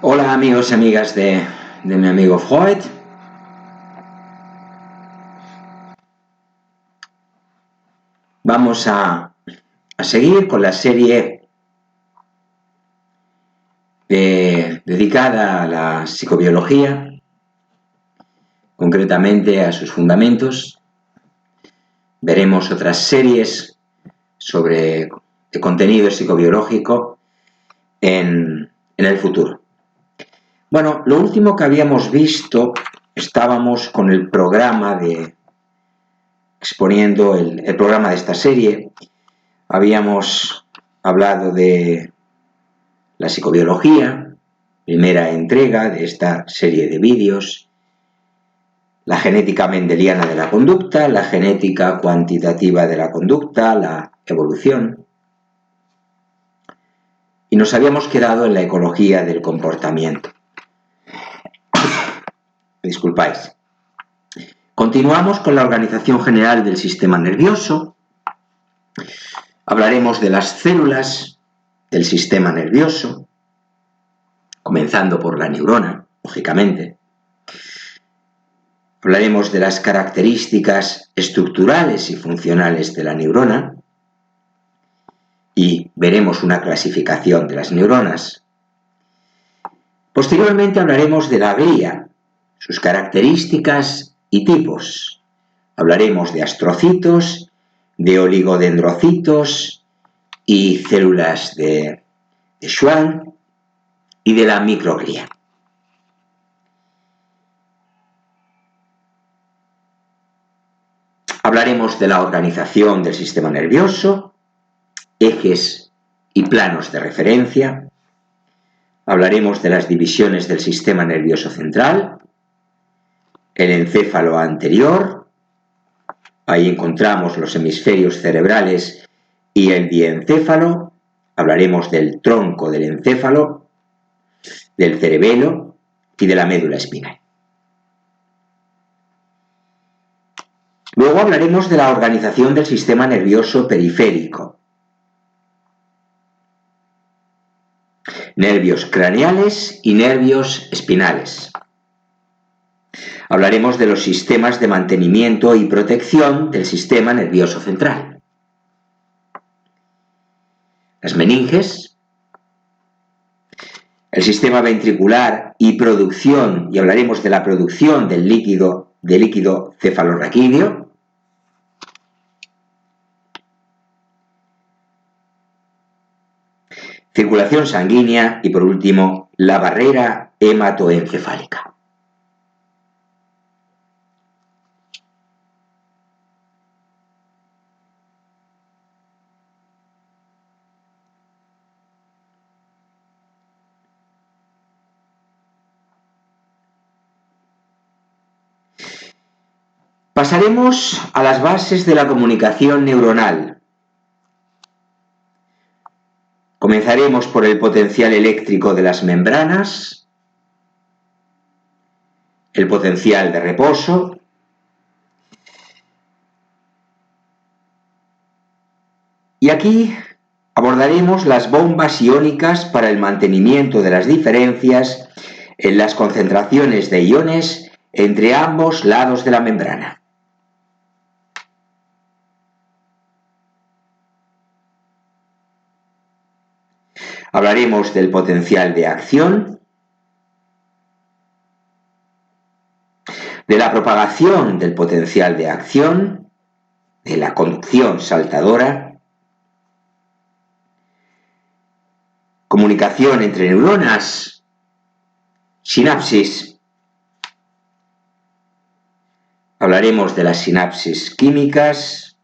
Hola amigos y amigas de mi amigo Freud. Vamos a seguir con la serie dedicada a la psicobiología, concretamente a sus fundamentos. Veremos otras series sobre el contenido psicobiológico en el futuro. Bueno, lo último que habíamos visto, estábamos con el programa exponiendo el programa de esta serie. Habíamos hablado de la psicobiología, primera entrega de esta serie de vídeos, la genética mendeliana de la conducta, la genética cuantitativa de la conducta, la evolución. Y nos habíamos quedado en la ecología del comportamiento. Disculpáis. Continuamos con la organización general del sistema nervioso. Hablaremos de las células del sistema nervioso, comenzando por la neurona, lógicamente. Hablaremos de las características estructurales y funcionales de la neurona y veremos una clasificación de las neuronas. Posteriormente hablaremos de la glía, sus características y tipos. Hablaremos de astrocitos, de oligodendrocitos y células de Schwann y de la microglía. Hablaremos de la organización del sistema nervioso, ejes y planos de referencia. Hablaremos de las divisiones del sistema nervioso central, el encéfalo anterior, ahí encontramos los hemisferios cerebrales y el diencéfalo. Hablaremos del tronco del encéfalo, del cerebelo y de la médula espinal. Luego hablaremos de la organización del sistema nervioso periférico. Nervios craneales y nervios espinales. Hablaremos de los sistemas de mantenimiento y protección del sistema nervioso central. Las meninges, el sistema ventricular y producción, y hablaremos de la producción del líquido cefalorraquídeo. Circulación sanguínea y, por último, la barrera hematoencefálica. Pasaremos a las bases de la comunicación neuronal. Comenzaremos por el potencial eléctrico de las membranas, el potencial de reposo, y aquí abordaremos las bombas iónicas para el mantenimiento de las diferencias en las concentraciones de iones entre ambos lados de la membrana. Hablaremos del potencial de acción, de la propagación del potencial de acción, de la conducción saltadora, comunicación entre neuronas, sinapsis. Hablaremos de las sinapsis químicas,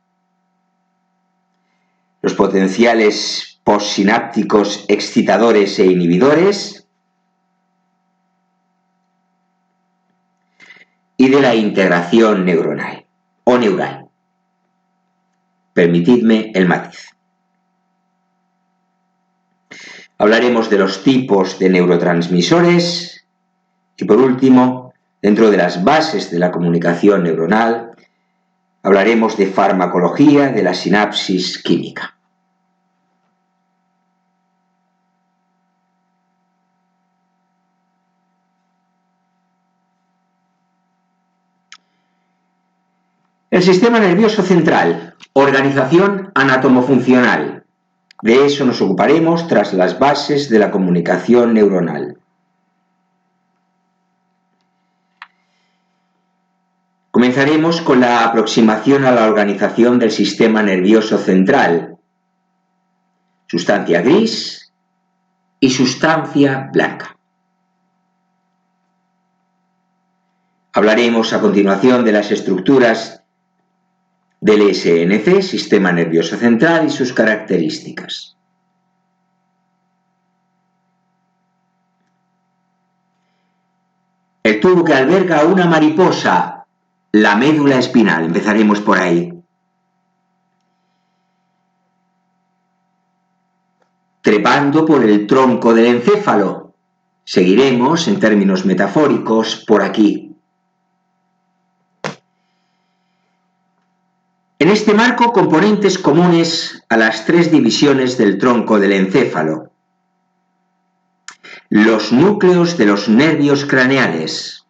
los potenciales postsinápticos excitadores e inhibidores y de la integración neuronal o neural. Permitidme el matiz. Hablaremos de los tipos de neurotransmisores y, por último, dentro de las bases de la comunicación neuronal, hablaremos de farmacología de la sinapsis química. El sistema nervioso central, organización anatomofuncional. De eso nos ocuparemos tras las bases de la comunicación neuronal. Comenzaremos con la aproximación a la organización del sistema nervioso central. Sustancia gris y sustancia blanca. Hablaremos a continuación de las estructuras del SNC, sistema nervioso central, y sus características. El tubo que alberga a una mariposa, la médula espinal. Empezaremos por ahí. Trepando por el tronco del encéfalo. Seguiremos, en términos metafóricos, por aquí. En este marco, componentes comunes a las tres divisiones del tronco del encéfalo. Los núcleos de los nervios craneales,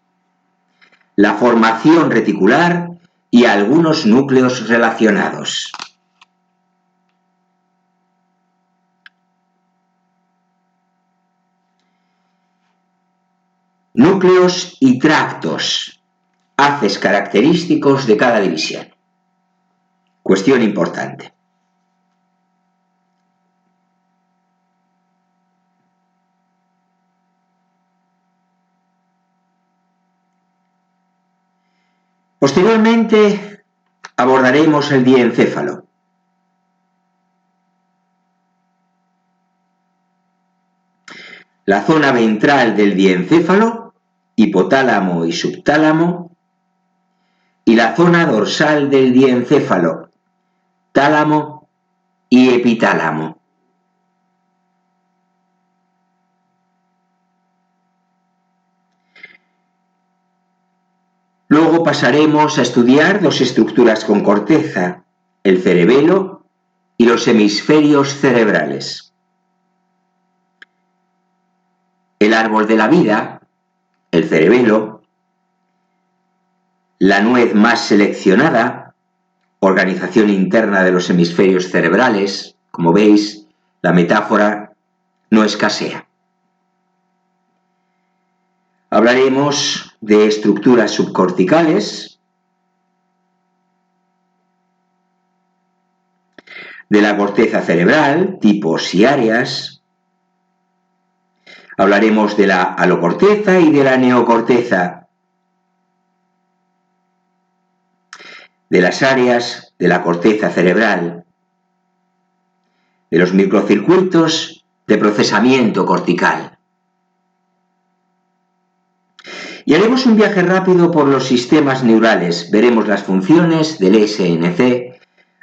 la formación reticular y algunos núcleos relacionados. Núcleos y tractos, haces característicos de cada división. Cuestión importante. Posteriormente abordaremos el diencéfalo. La zona ventral del diencéfalo, hipotálamo y subtálamo, y la zona dorsal del diencéfalo, tálamo y epitálamo. Luego pasaremos a estudiar dos estructuras con corteza, el cerebelo y los hemisferios cerebrales. El árbol de la vida, el cerebelo, la nuez más seleccionada, organización interna de los hemisferios cerebrales. Como veis, la metáfora no escasea. Hablaremos de estructuras subcorticales, de la corteza cerebral, tipos y áreas. Hablaremos de la alocorteza y de la neocorteza, de las áreas de la corteza cerebral, de los microcircuitos de procesamiento cortical. Y haremos un viaje rápido por los sistemas neurales. Veremos las funciones del SNC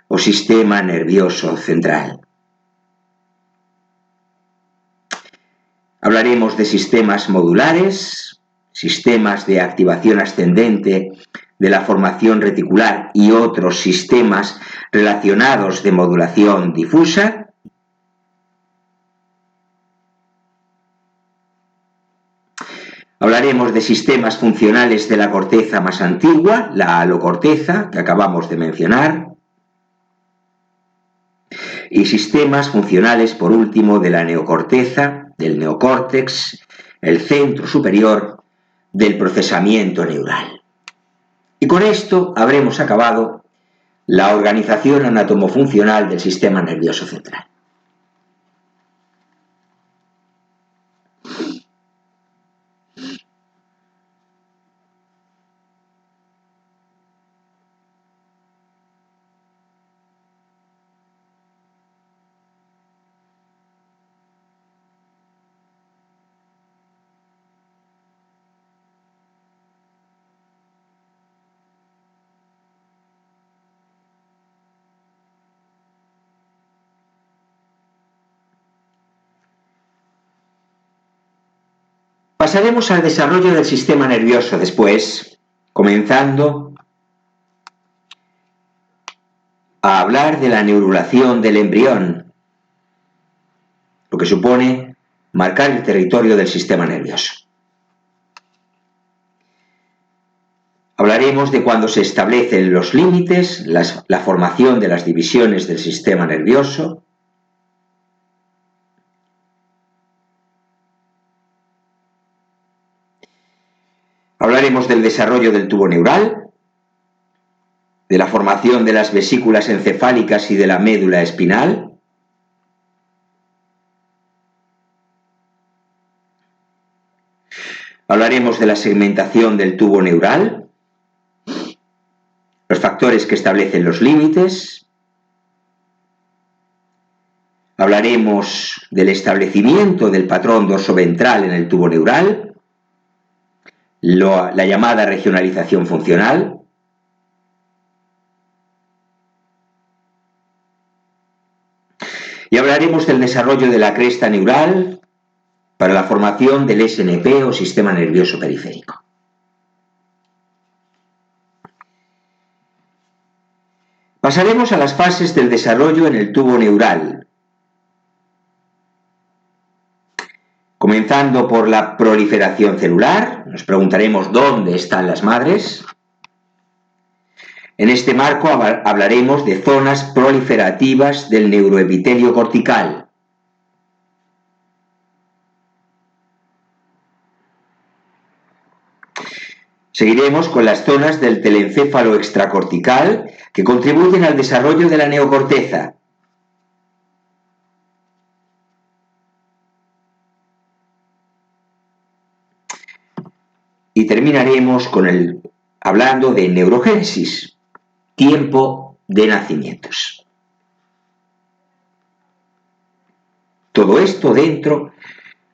o sistema nervioso central. Hablaremos de sistemas modulares, sistemas de activación ascendente de la formación reticular y otros sistemas relacionados de modulación difusa. Hablaremos de sistemas funcionales de la corteza más antigua, la alocorteza, que acabamos de mencionar, y sistemas funcionales, por último, de la neocorteza, del neocórtex, el centro superior del procesamiento neural. Y con esto habremos acabado la organización anatomofuncional del sistema nervioso central. Pasaremos al desarrollo del sistema nervioso después, comenzando a hablar de la neurulación del embrión, lo que supone marcar el territorio del sistema nervioso. Hablaremos de cuando se establecen los límites, la formación de las divisiones del sistema nervioso. Hablaremos del desarrollo del tubo neural, de la formación de las vesículas encefálicas y de la médula espinal. Hablaremos de la segmentación del tubo neural, los factores que establecen los límites. Hablaremos del establecimiento del patrón dorsoventral en el tubo neural, la llamada regionalización funcional. Y hablaremos del desarrollo de la cresta neural para la formación del SNP o sistema nervioso periférico. Pasaremos a las fases del desarrollo en el tubo neural, comenzando por la proliferación celular. Nos preguntaremos dónde están las madres. En este marco hablaremos de zonas proliferativas del neuroepitelio cortical. Seguiremos con las zonas del telencéfalo extracortical que contribuyen al desarrollo de la neocorteza. Y terminaremos hablando de neurogénesis, tiempo de nacimientos. Todo esto dentro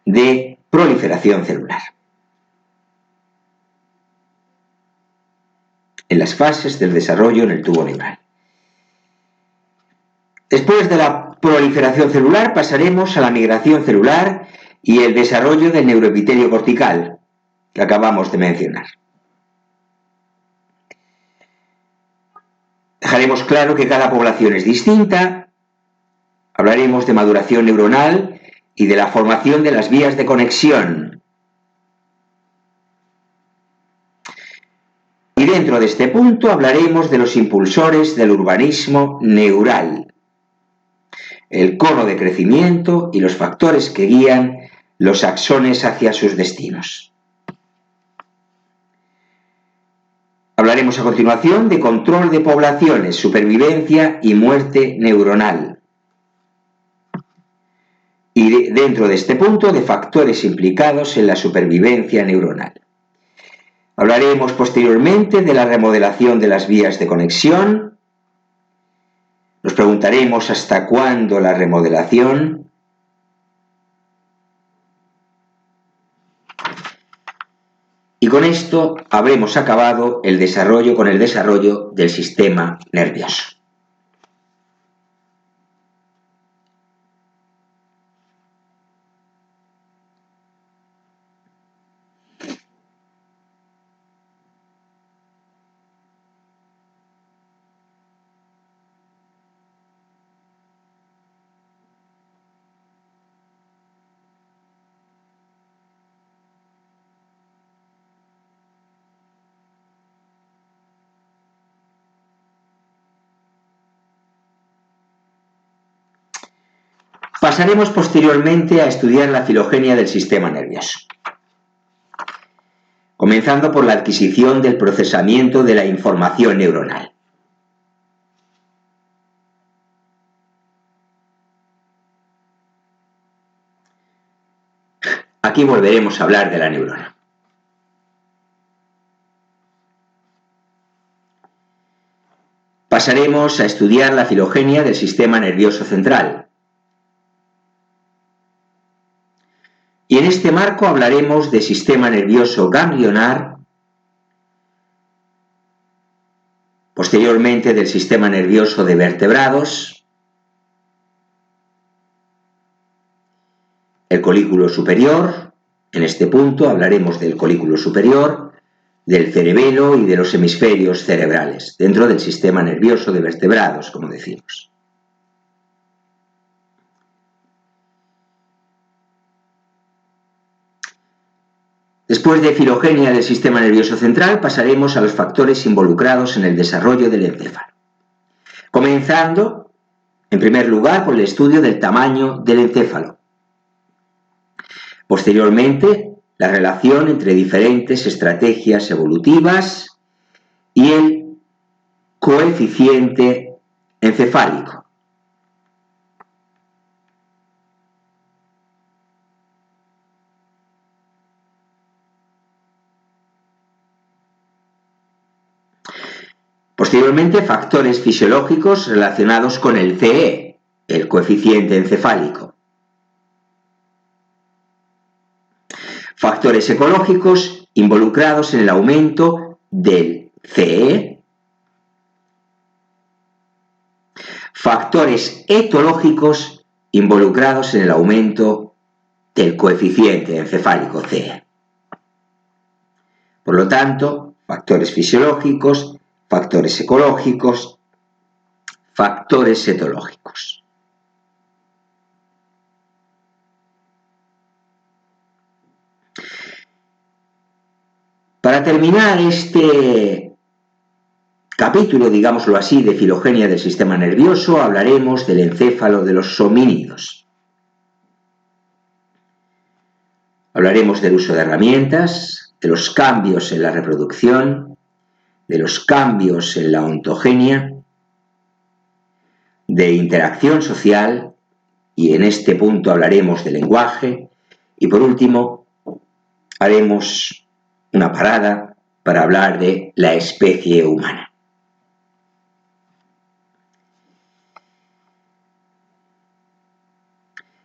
de proliferación celular. En las fases del desarrollo en el tubo neural. Después de la proliferación celular pasaremos a la migración celular y el desarrollo del neuroepitelio cortical, que acabamos de mencionar. Dejaremos claro que cada población es distinta, hablaremos de maduración neuronal y de la formación de las vías de conexión. Y dentro de este punto hablaremos de los impulsores del urbanismo neural, el cono de crecimiento y los factores que guían los axones hacia sus destinos. Hablaremos a continuación de control de poblaciones, supervivencia y muerte neuronal. Y dentro de este punto de factores implicados en la supervivencia neuronal. Hablaremos posteriormente de la remodelación de las vías de conexión. Nos preguntaremos hasta cuándo la remodelación. Y con esto habremos acabado el desarrollo del sistema nervioso. Pasaremos posteriormente a estudiar la filogenia del sistema nervioso, comenzando por la adquisición del procesamiento de la información neuronal. Aquí volveremos a hablar de la neurona. Pasaremos a estudiar la filogenia del sistema nervioso central. Y en este marco hablaremos de sistema nervioso ganglionar, posteriormente del sistema nervioso de vertebrados, el colículo superior. En este punto hablaremos del colículo superior, del cerebelo y de los hemisferios cerebrales, dentro del sistema nervioso de vertebrados, como decimos. Después de filogenia del sistema nervioso central, pasaremos a los factores involucrados en el desarrollo del encéfalo. Comenzando, en primer lugar, con el estudio del tamaño del encéfalo. Posteriormente, la relación entre diferentes estrategias evolutivas y el coeficiente encefálico. Posteriormente, factores fisiológicos relacionados con el CE, el coeficiente encefálico. Factores ecológicos involucrados en el aumento del CE. Factores etológicos involucrados en el aumento del coeficiente encefálico CE. Por lo tanto, factores fisiológicos, factores ecológicos, factores etológicos. Para terminar este capítulo, digámoslo así, de filogenia del sistema nervioso, hablaremos del encéfalo de los homínidos. Hablaremos del uso de herramientas, de los cambios en la reproducción, de los cambios en la ontogenia, de interacción social, y en este punto hablaremos de lenguaje, y por último haremos una parada para hablar de la especie humana.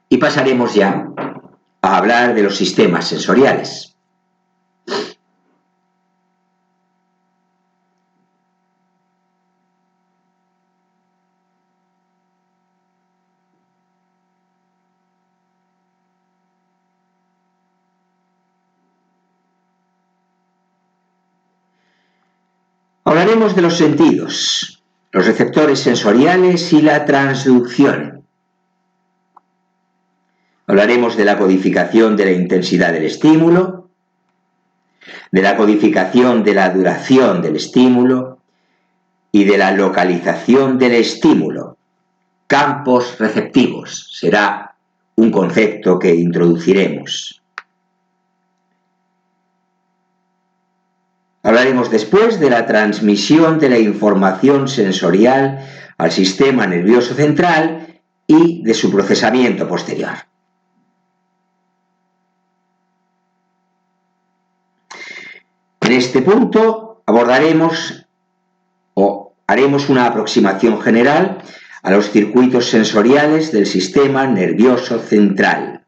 Y pasaremos ya a hablar de los sistemas sensoriales. Hablaremos de los sentidos, los receptores sensoriales y la transducción. Hablaremos de la codificación de la intensidad del estímulo, de la codificación de la duración del estímulo y de la localización del estímulo. Campos receptivos será un concepto que introduciremos. Hablaremos después de la transmisión de la información sensorial al sistema nervioso central y de su procesamiento posterior. En este punto abordaremos o haremos una aproximación general a los circuitos sensoriales del sistema nervioso central.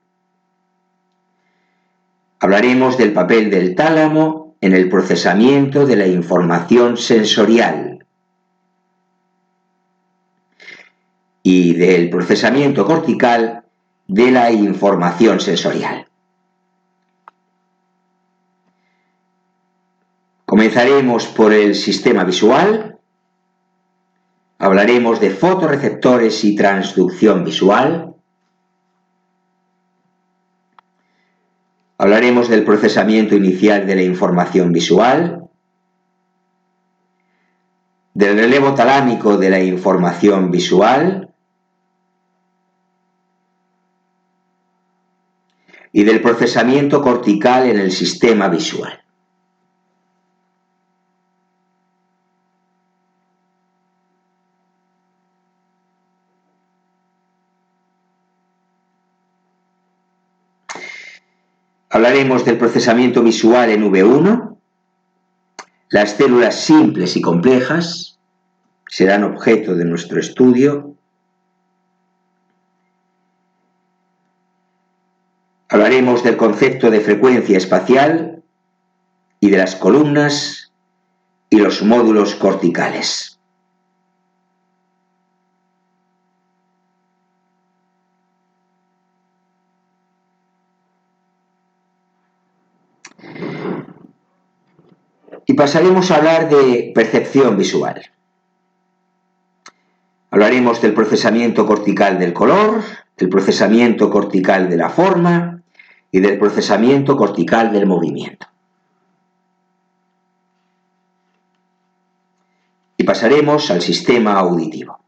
Hablaremos del papel del tálamo en el procesamiento de la información sensorial y del procesamiento cortical de la información sensorial. Comenzaremos por el sistema visual. Hablaremos de fotorreceptores y transducción visual. Hablaremos del procesamiento inicial de la información visual, del relevo talámico de la información visual y del procesamiento cortical en el sistema visual. Hablaremos del procesamiento visual en V1. Las células simples y complejas serán objeto de nuestro estudio. Hablaremos del concepto de frecuencia espacial y de las columnas y los módulos corticales. Y pasaremos a hablar de percepción visual. Hablaremos del procesamiento cortical del color, del procesamiento cortical de la forma y del procesamiento cortical del movimiento. Y pasaremos al sistema auditivo.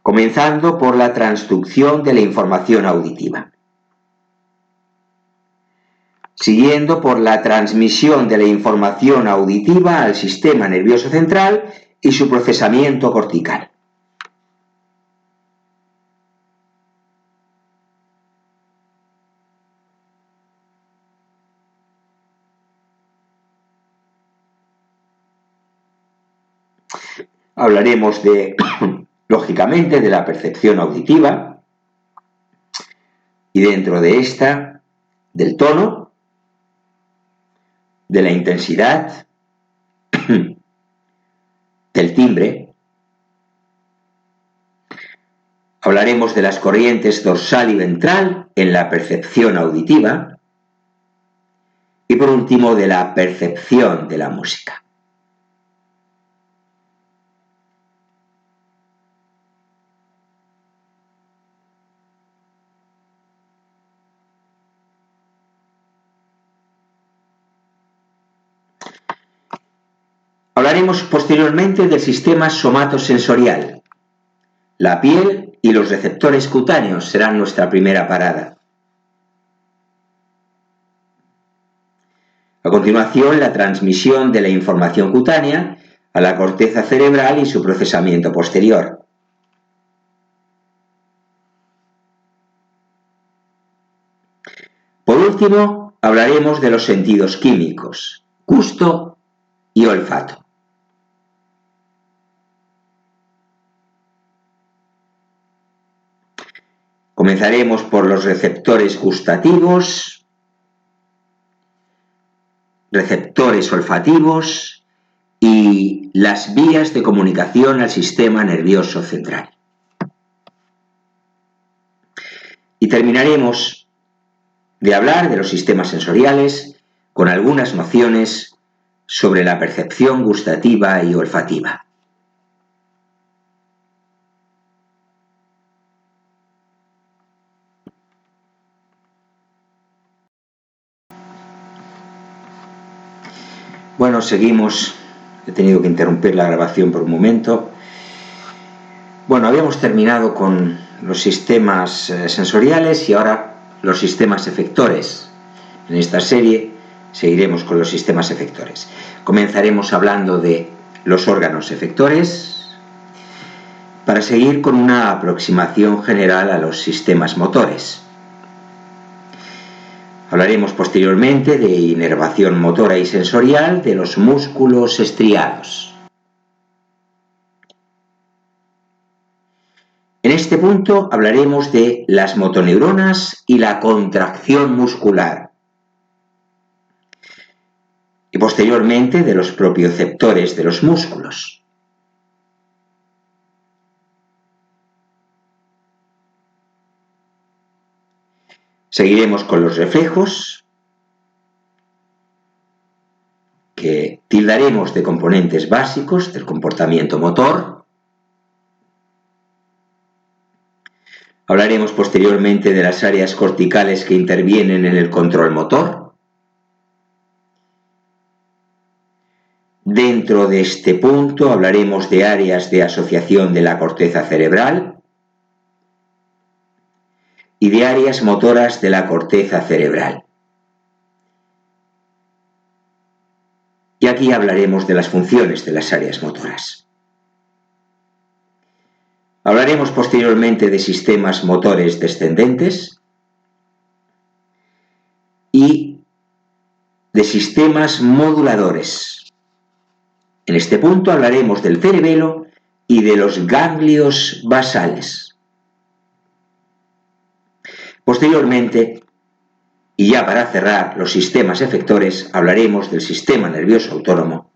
Comenzando por la transducción de la información auditiva, siguiendo por la transmisión de la información auditiva al sistema nervioso central y su procesamiento cortical. Hablaremos lógicamente, de la percepción auditiva y dentro de esta, del tono, de la intensidad, del timbre. Hablaremos de las corrientes dorsal y ventral en la percepción auditiva y por último de la percepción de la música. Hablaremos posteriormente del sistema somatosensorial. La piel y los receptores cutáneos serán nuestra primera parada. A continuación, la transmisión de la información cutánea a la corteza cerebral y su procesamiento posterior. Por último, hablaremos de los sentidos químicos, gusto y olfato. Comenzaremos por los receptores gustativos, receptores olfativos y las vías de comunicación al sistema nervioso central. Y terminaremos de hablar de los sistemas sensoriales con algunas nociones sobre la percepción gustativa y olfativa. Bueno, seguimos. He tenido que interrumpir la grabación por un momento. Bueno, habíamos terminado con los sistemas sensoriales y ahora los sistemas efectores. En esta serie seguiremos con los sistemas efectores. Comenzaremos hablando de los órganos efectores para seguir con una aproximación general a los sistemas motores. Hablaremos posteriormente de inervación motora y sensorial de los músculos estriados. En este punto hablaremos de las motoneuronas y la contracción muscular. Y posteriormente de los propioceptores de los músculos. Seguiremos con los reflejos, que tildaremos de componentes básicos del comportamiento motor. Hablaremos posteriormente de las áreas corticales que intervienen en el control motor. Dentro de este punto hablaremos de áreas de asociación de la corteza cerebral y de áreas motoras de la corteza cerebral. Y aquí hablaremos de las funciones de las áreas motoras. Hablaremos posteriormente de sistemas motores descendentes y de sistemas moduladores. En este punto hablaremos del cerebelo y de los ganglios basales. Posteriormente, y ya para cerrar los sistemas efectores, hablaremos del sistema nervioso autónomo,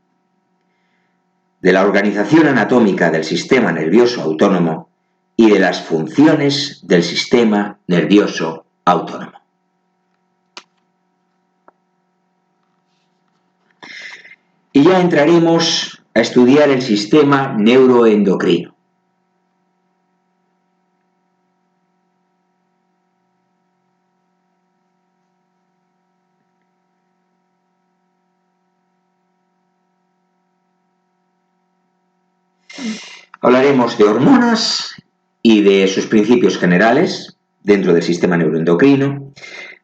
de la organización anatómica del sistema nervioso autónomo y de las funciones del sistema nervioso autónomo. Y ya entraremos a estudiar el sistema neuroendocrino. Hablaremos de hormonas y de sus principios generales dentro del sistema neuroendocrino,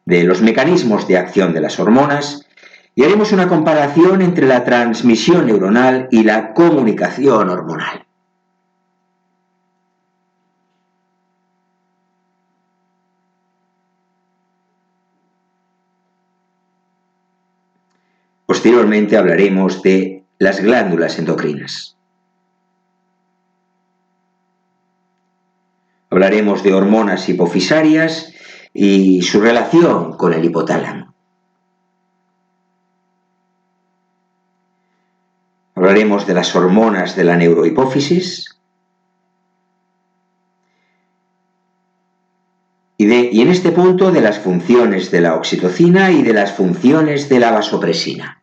de los mecanismos de acción de las hormonas, y haremos una comparación entre la transmisión neuronal y la comunicación hormonal. Posteriormente hablaremos de las glándulas endocrinas. Hablaremos de hormonas hipofisarias y su relación con el hipotálamo. Hablaremos de las hormonas de la neurohipófisis y en este punto de las funciones de la oxitocina y de las funciones de la vasopresina.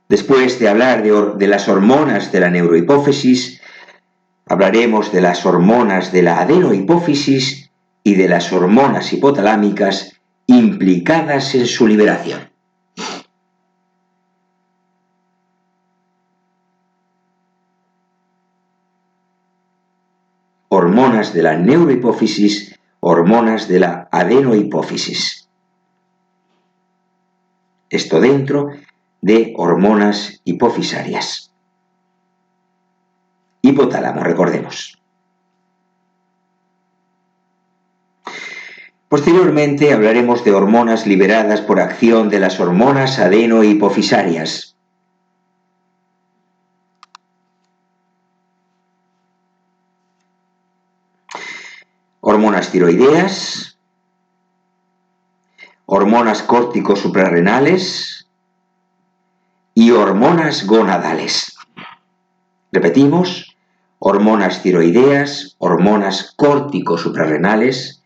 Después de hablar de las hormonas de la neurohipófisis, hablaremos de las hormonas de la adenohipófisis y de las hormonas hipotalámicas implicadas en su liberación. Hormonas de la neurohipófisis, hormonas de la adenohipófisis. Esto dentro de hormonas hipofisarias. Hipotálamo, recordemos. Posteriormente hablaremos de hormonas liberadas por acción de las hormonas adenohipofisarias. Hormonas tiroideas, hormonas córtico-suprarrenales y hormonas gonadales. Repetimos, hormonas tiroideas, hormonas córtico-suprarrenales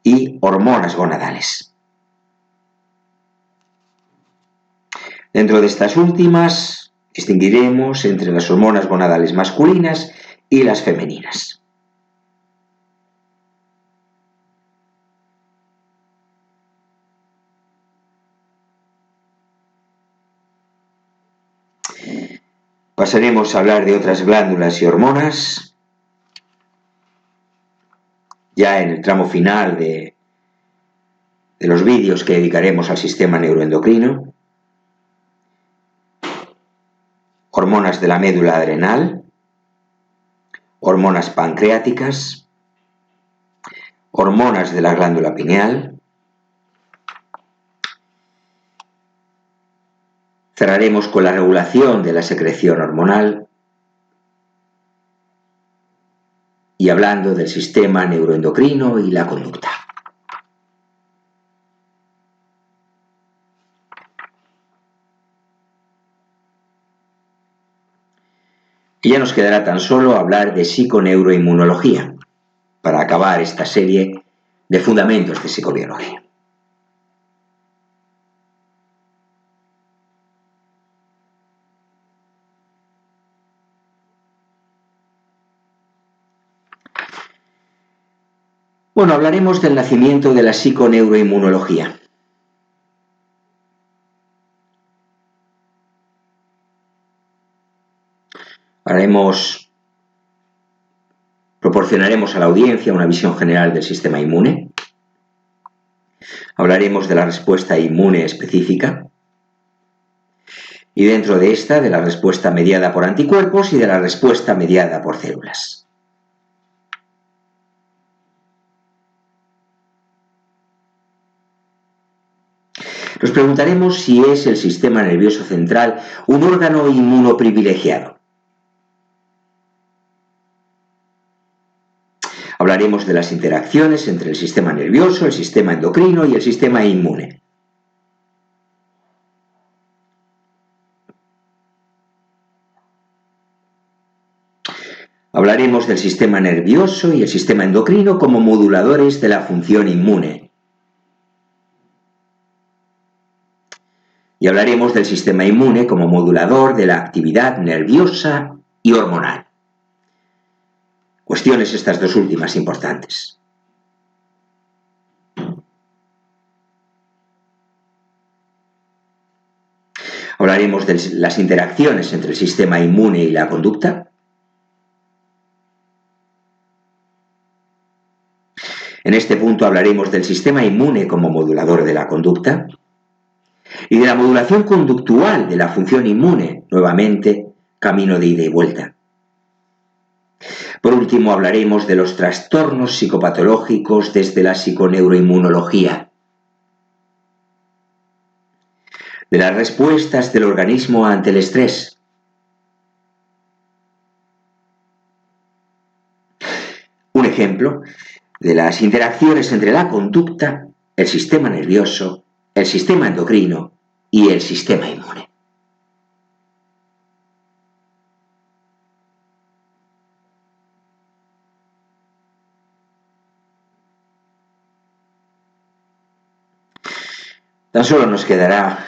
y hormonas gonadales. Dentro de estas últimas, distinguiremos entre las hormonas gonadales masculinas y las femeninas. Pasaremos a hablar de otras glándulas y hormonas, ya en el tramo final de los vídeos que dedicaremos al sistema neuroendocrino. Hormonas de la médula adrenal, hormonas pancreáticas, hormonas de la glándula pineal. Cerraremos con la regulación de la secreción hormonal y hablando del sistema neuroendocrino y la conducta. Y ya nos quedará tan solo hablar de psiconeuroinmunología para acabar esta serie de fundamentos de psicobiología. Bueno, hablaremos del nacimiento de la psiconeuroinmunología. Proporcionaremos a la audiencia una visión general del sistema inmune. Hablaremos de la respuesta inmune específica y dentro de esta de la respuesta mediada por anticuerpos y de la respuesta mediada por células. Nos preguntaremos si es el sistema nervioso central un órgano inmunoprivilegiado. Hablaremos de las interacciones entre el sistema nervioso, el sistema endocrino y el sistema inmune. Hablaremos del sistema nervioso y el sistema endocrino como moduladores de la función inmune. Y hablaremos del sistema inmune como modulador de la actividad nerviosa y hormonal. Cuestiones estas dos últimas importantes. Hablaremos hablaremos de las interacciones entre el sistema inmune y la conducta. En este punto hablaremos del sistema inmune como modulador de la conducta y de la modulación conductual de la función inmune, nuevamente, camino de ida y vuelta. Por último, hablaremos de los trastornos psicopatológicos desde la psiconeuroinmunología, de las respuestas del organismo ante el estrés, un ejemplo de las interacciones entre la conducta, el sistema nervioso, el sistema endocrino y el sistema inmune. Tan solo nos quedará,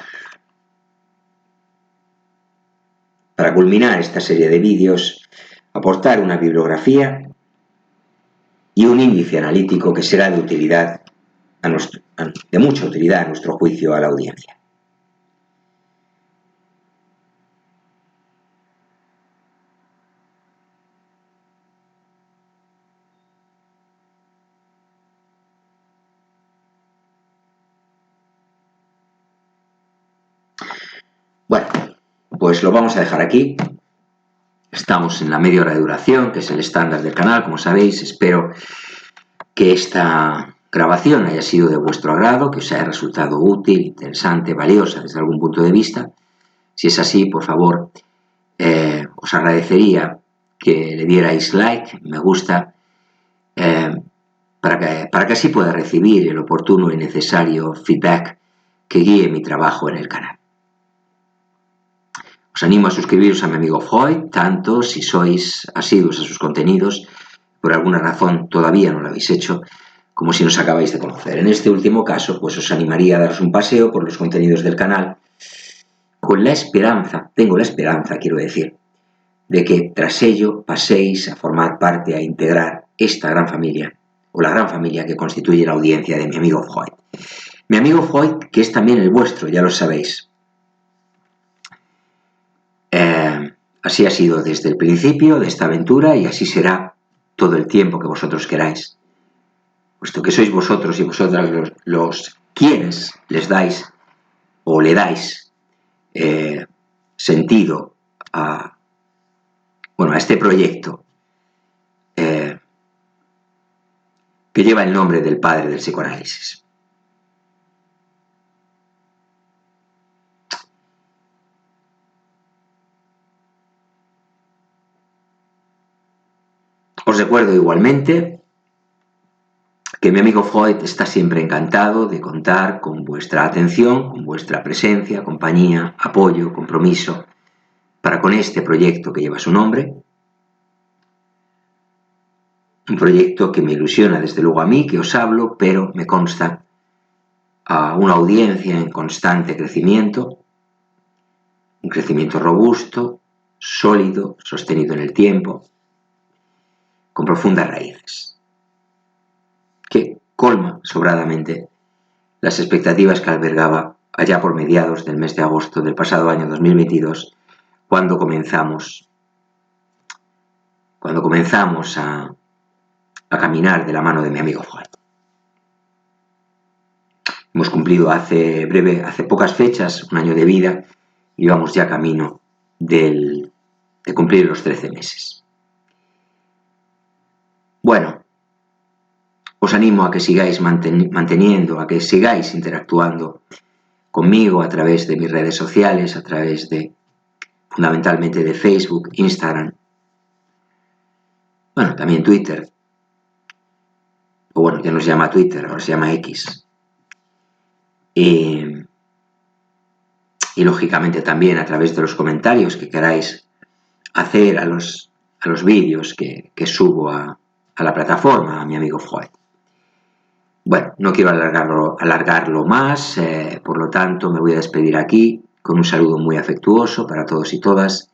para culminar esta serie de vídeos, aportar una bibliografía y un índice analítico que será de utilidad de mucha utilidad a nuestro juicio a la audiencia. Bueno, pues lo vamos a dejar aquí. Estamos en la media hora de duración, que es el estándar del canal, como sabéis. Espero que esta grabación haya sido de vuestro agrado, que os haya resultado útil, interesante, valiosa desde algún punto de vista. Si es así, por favor, os agradecería que le dierais like, me gusta, para que así pueda recibir el oportuno y necesario feedback que guíe mi trabajo en el canal. Os animo a suscribiros a mi amigo Freud, tanto si sois asiduos a sus contenidos, por alguna razón todavía no lo habéis hecho, como si nos acabáis de conocer. En este último caso, pues os animaría a daros un paseo por los contenidos del canal, con la esperanza, tengo la esperanza, quiero decir, de que tras ello paséis a formar parte, a integrar esta gran familia, o la gran familia que constituye la audiencia de mi amigo Freud. Mi amigo Freud, que es también el vuestro, ya lo sabéis. Así ha sido desde el principio de esta aventura y así será todo el tiempo que vosotros queráis, puesto que sois vosotros y vosotras los quienes les dais o le dais sentido a este proyecto que lleva el nombre del padre del psicoanálisis. Os recuerdo igualmente que mi amigo Freud está siempre encantado de contar con vuestra atención, con vuestra presencia, compañía, apoyo, compromiso para con este proyecto que lleva su nombre. Un proyecto que me ilusiona desde luego a mí, que os hablo, pero me consta a una audiencia en constante crecimiento, un crecimiento robusto, sólido, sostenido en el tiempo, con profundas raíces, que colma sobradamente las expectativas que albergaba allá por mediados del mes de agosto del pasado año 2022, cuando comenzamos a caminar de la mano de mi amigo Freud. Hemos cumplido hace pocas fechas un año de vida y vamos ya camino de cumplir los 13 meses. Bueno, os animo a que sigáis manteniendo, a que sigáis interactuando conmigo a través de mis redes sociales, a través fundamentalmente de Facebook, Instagram, también Twitter, ya no se llama Twitter, ahora se llama X. Y lógicamente también a través de los comentarios que queráis hacer a los vídeos que subo a la plataforma, a mi amigo Freud. Bueno, no quiero alargarlo más, por lo tanto me voy a despedir aquí con un saludo muy afectuoso para todos y todas,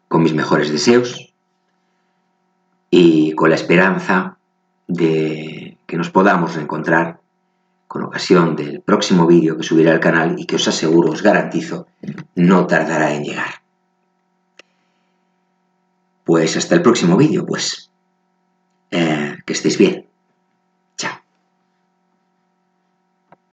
con mis mejores deseos y con la esperanza de que nos podamos reencontrar con ocasión del próximo vídeo que subiré al canal y que os aseguro, os garantizo, no tardará en llegar. Pues hasta el próximo vídeo, pues. Que estéis bien.